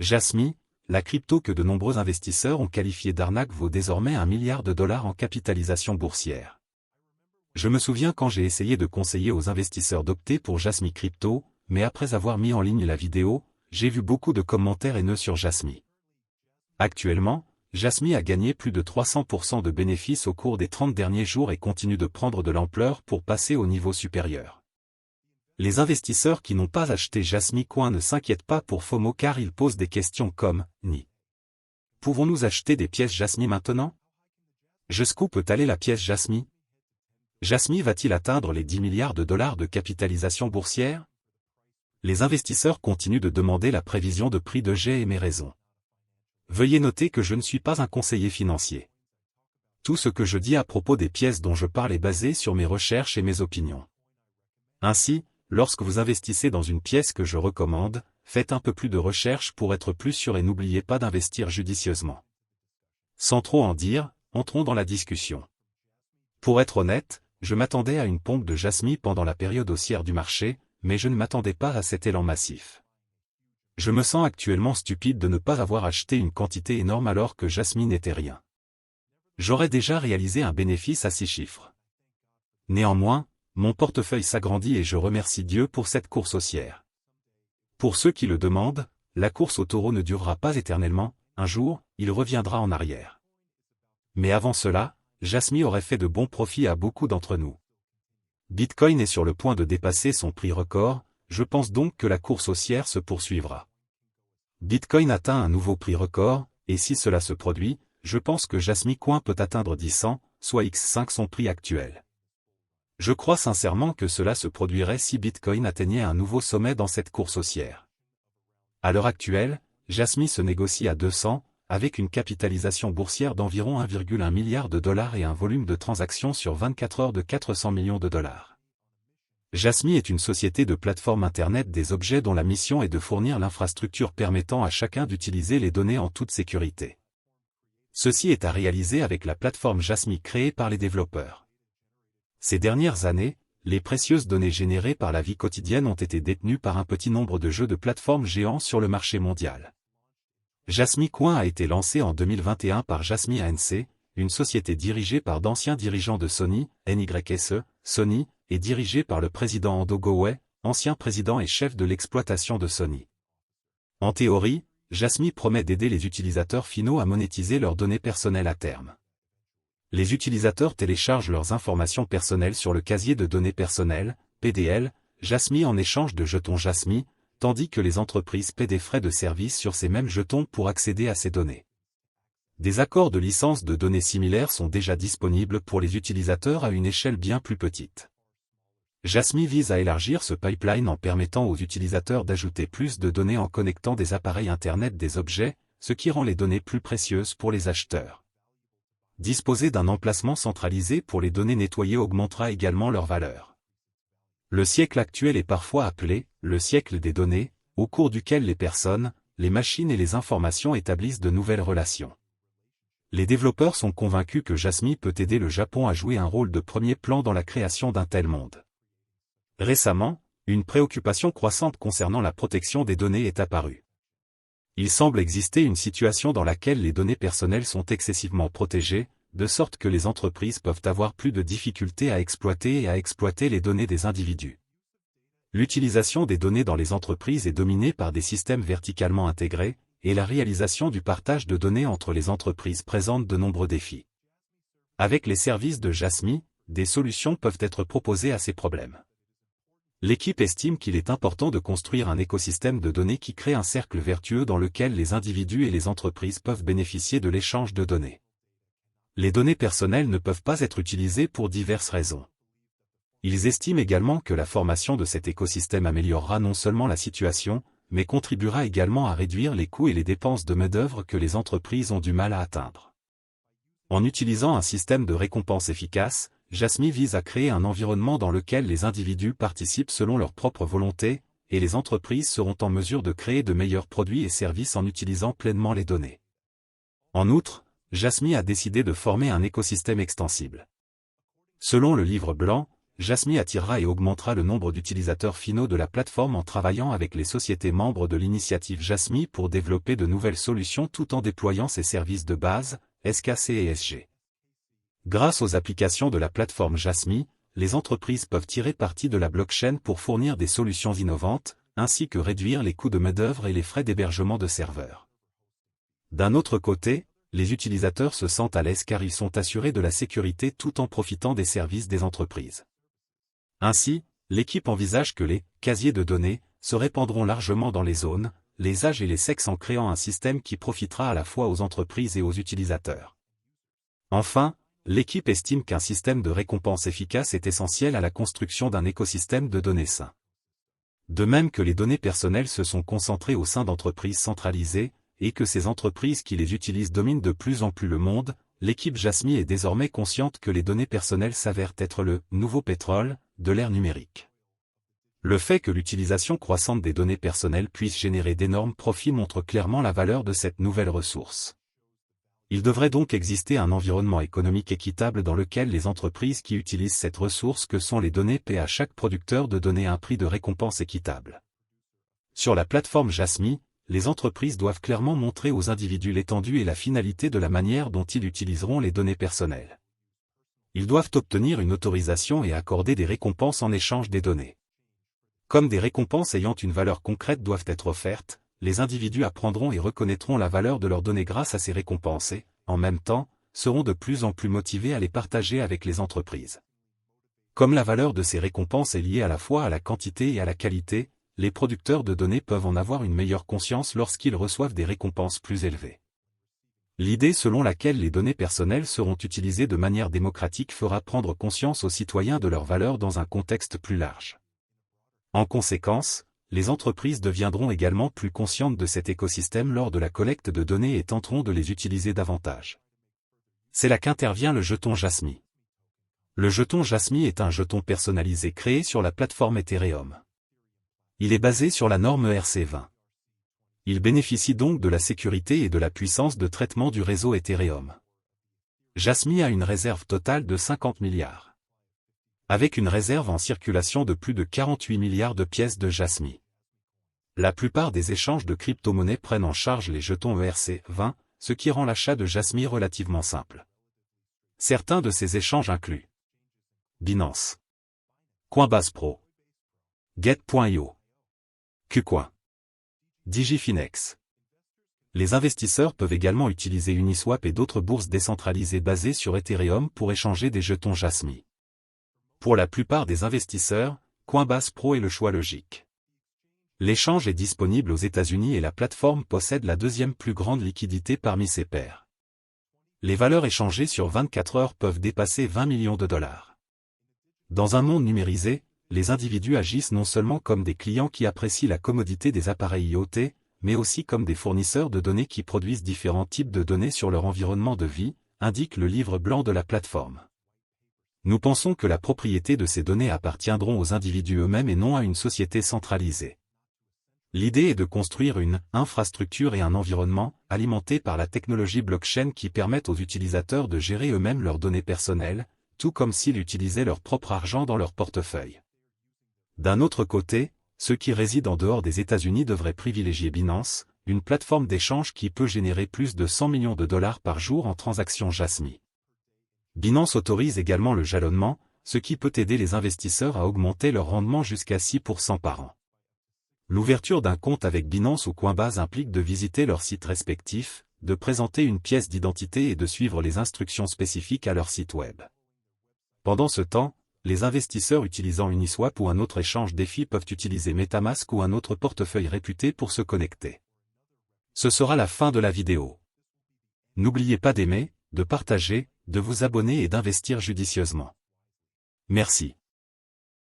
Jasmy, la crypto que de nombreux investisseurs ont qualifiée d'arnaque vaut désormais $1 milliard en capitalisation boursière. Je me souviens quand j'ai essayé de conseiller aux investisseurs d'opter pour Jasmy Crypto, mais après avoir mis en ligne la vidéo, j'ai vu beaucoup de commentaires haineux sur Jasmy. Actuellement, Jasmy a gagné plus de 300% de bénéfices au cours des 30 derniers jours et continue de prendre de l'ampleur pour passer au niveau supérieur. Les investisseurs qui n'ont pas acheté Jasmy Coin ne s'inquiètent pas pour FOMO car ils posent des questions comme « Ni. Pouvons-nous acheter des pièces Jasmy maintenant? Jusqu'où peut aller la pièce Jasmy? Jasmy va-t-il atteindre les $10 milliards de capitalisation boursière? » Les investisseurs continuent de demander la prévision de prix de J'ai et mes raisons. Veuillez noter que je ne suis pas un conseiller financier. Tout ce que je dis à propos des pièces dont je parle est basé sur mes recherches et mes opinions. Ainsi, lorsque vous investissez dans une pièce que je recommande, faites un peu plus de recherche pour être plus sûr et n'oubliez pas d'investir judicieusement. Sans trop en dire, entrons dans la discussion. Pour être honnête, je m'attendais à une pompe de Jasmy pendant la période haussière du marché, mais je ne m'attendais pas à cet élan massif. Je me sens actuellement stupide de ne pas avoir acheté une quantité énorme alors que Jasmy n'était rien. J'aurais déjà réalisé un bénéfice à 6 chiffres. Néanmoins, mon portefeuille s'agrandit et je remercie Dieu pour cette course haussière. Pour ceux qui le demandent, la course au taureau ne durera pas éternellement, un jour, il reviendra en arrière. Mais avant cela, Jasmy aurait fait de bons profits à beaucoup d'entre nous. Bitcoin est sur le point de dépasser son prix record, je pense donc que la course haussière se poursuivra. Bitcoin atteint un nouveau prix record, et si cela se produit, je pense que Jasmy Coin peut atteindre 10 soit x5 son prix actuel. Je crois sincèrement que cela se produirait si Bitcoin atteignait un nouveau sommet dans cette course haussière. À l'heure actuelle, Jasmy se négocie à 200, avec une capitalisation boursière d'environ $1,1 milliard et un volume de transactions sur 24 heures de $400 millions. Jasmy est une société de plateforme Internet des objets dont la mission est de fournir l'infrastructure permettant à chacun d'utiliser les données en toute sécurité. Ceci est à réaliser avec la plateforme Jasmy créée par les développeurs. Ces dernières années, les précieuses données générées par la vie quotidienne ont été détenues par un petit nombre de jeux de plateforme géants sur le marché mondial. Jasmy Coin a été lancé en 2021 par Jasmy ANC, une société dirigée par d'anciens dirigeants de Sony, NYSE, Sony, et dirigée par le président Ando Goway, ancien président et chef de l'exploitation de Sony. En théorie, Jasmy promet d'aider les utilisateurs finaux à monétiser leurs données personnelles à terme. Les utilisateurs téléchargent leurs informations personnelles sur le casier de données personnelles, PDL, Jasmy en échange de jetons Jasmy, tandis que les entreprises paient des frais de service sur ces mêmes jetons pour accéder à ces données. Des accords de licence de données similaires sont déjà disponibles pour les utilisateurs à une échelle bien plus petite. Jasmy vise à élargir ce pipeline en permettant aux utilisateurs d'ajouter plus de données en connectant des appareils Internet des objets, ce qui rend les données plus précieuses pour les acheteurs. Disposer d'un emplacement centralisé pour les données nettoyées augmentera également leur valeur. Le siècle actuel est parfois appelé « le siècle des données », au cours duquel les personnes, les machines et les informations établissent de nouvelles relations. Les développeurs sont convaincus que Jasmy peut aider le Japon à jouer un rôle de premier plan dans la création d'un tel monde. Récemment, une préoccupation croissante concernant la protection des données est apparue. Il semble exister une situation dans laquelle les données personnelles sont excessivement protégées, de sorte que les entreprises peuvent avoir plus de difficultés à exploiter les données des individus. L'utilisation des données dans les entreprises est dominée par des systèmes verticalement intégrés, et la réalisation du partage de données entre les entreprises présente de nombreux défis. Avec les services de Jasmy, des solutions peuvent être proposées à ces problèmes. L'équipe estime qu'il est important de construire un écosystème de données qui crée un cercle vertueux dans lequel les individus et les entreprises peuvent bénéficier de l'échange de données. Les données personnelles ne peuvent pas être utilisées pour diverses raisons. Ils estiment également que la formation de cet écosystème améliorera non seulement la situation, mais contribuera également à réduire les coûts et les dépenses de main-d'œuvre que les entreprises ont du mal à atteindre. En utilisant un système de récompense efficace, Jasmy vise à créer un environnement dans lequel les individus participent selon leur propre volonté, et les entreprises seront en mesure de créer de meilleurs produits et services en utilisant pleinement les données. En outre, Jasmy a décidé de former un écosystème extensible. Selon le livre blanc, Jasmy attirera et augmentera le nombre d'utilisateurs finaux de la plateforme en travaillant avec les sociétés membres de l'initiative Jasmy pour développer de nouvelles solutions tout en déployant ses services de base, SKC et SG. Grâce aux applications de la plateforme Jasmy, les entreprises peuvent tirer parti de la blockchain pour fournir des solutions innovantes, ainsi que réduire les coûts de main-d'œuvre et les frais d'hébergement de serveurs. D'un autre côté, les utilisateurs se sentent à l'aise car ils sont assurés de la sécurité tout en profitant des services des entreprises. Ainsi, l'équipe envisage que les casiers de données se répandront largement dans les zones, les âges et les sexes en créant un système qui profitera à la fois aux entreprises et aux utilisateurs. Enfin, l'équipe estime qu'un système de récompense efficace est essentiel à la construction d'un écosystème de données sain. De même que les données personnelles se sont concentrées au sein d'entreprises centralisées, et que ces entreprises qui les utilisent dominent de plus en plus le monde, l'équipe Jasmy est désormais consciente que les données personnelles s'avèrent être le « nouveau pétrole » de l'ère numérique. Le fait que l'utilisation croissante des données personnelles puisse générer d'énormes profits montre clairement la valeur de cette nouvelle ressource. Il devrait donc exister un environnement économique équitable dans lequel les entreprises qui utilisent cette ressource que sont les données paient à chaque producteur de données un prix de récompense équitable. Sur la plateforme Jasmy, les entreprises doivent clairement montrer aux individus l'étendue et la finalité de la manière dont ils utiliseront les données personnelles. Ils doivent obtenir une autorisation et accorder des récompenses en échange des données. Comme des récompenses ayant une valeur concrète doivent être offertes, les individus apprendront et reconnaîtront la valeur de leurs données grâce à ces récompenses et, en même temps, seront de plus en plus motivés à les partager avec les entreprises. Comme la valeur de ces récompenses est liée à la fois à la quantité et à la qualité, les producteurs de données peuvent en avoir une meilleure conscience lorsqu'ils reçoivent des récompenses plus élevées. L'idée selon laquelle les données personnelles seront utilisées de manière démocratique fera prendre conscience aux citoyens de leur valeur dans un contexte plus large. En conséquence, les entreprises deviendront également plus conscientes de cet écosystème lors de la collecte de données et tenteront de les utiliser davantage. C'est là qu'intervient le jeton Jasmy. Le jeton Jasmy est un jeton personnalisé créé sur la plateforme Ethereum. Il est basé sur la norme ERC20. Il bénéficie donc de la sécurité et de la puissance de traitement du réseau Ethereum. Jasmy a une réserve totale de 50 milliards. Avec une réserve en circulation de plus de 48 milliards de pièces de Jasmy. La plupart des échanges de crypto-monnaies prennent en charge les jetons ERC20, ce qui rend l'achat de Jasmy relativement simple. Certains de ces échanges incluent Binance, Coinbase Pro, Get.io, KuCoin, Digifinex. Les investisseurs peuvent également utiliser Uniswap et d'autres bourses décentralisées basées sur Ethereum pour échanger des jetons Jasmy. Pour la plupart des investisseurs, Coinbase Pro est le choix logique. L'échange est disponible aux États-Unis et la plateforme possède la deuxième plus grande liquidité parmi ses pairs. Les valeurs échangées sur 24 heures peuvent dépasser 20 millions de dollars. Dans un monde numérisé, les individus agissent non seulement comme des clients qui apprécient la commodité des appareils IoT, mais aussi comme des fournisseurs de données qui produisent différents types de données sur leur environnement de vie, indique le livre blanc de la plateforme. Nous pensons que la propriété de ces données appartiendront aux individus eux-mêmes et non à une société centralisée. L'idée est de construire une infrastructure et un environnement alimenté par la technologie blockchain qui permettent aux utilisateurs de gérer eux-mêmes leurs données personnelles, tout comme s'ils utilisaient leur propre argent dans leur portefeuille. D'un autre côté, ceux qui résident en dehors des États-Unis devraient privilégier Binance, une plateforme d'échange qui peut générer plus de 100 millions de dollars par jour en transactions Jasmy. Binance autorise également le jalonnement, ce qui peut aider les investisseurs à augmenter leur rendement jusqu'à 6% par an. L'ouverture d'un compte avec Binance ou Coinbase implique de visiter leurs sites respectifs, de présenter une pièce d'identité et de suivre les instructions spécifiques à leur site web. Pendant ce temps, les investisseurs utilisant Uniswap ou un autre échange DeFi peuvent utiliser MetaMask ou un autre portefeuille réputé pour se connecter. Ce sera la fin de la vidéo. N'oubliez pas d'aimer, de partager, de vous abonner et d'investir judicieusement. Merci.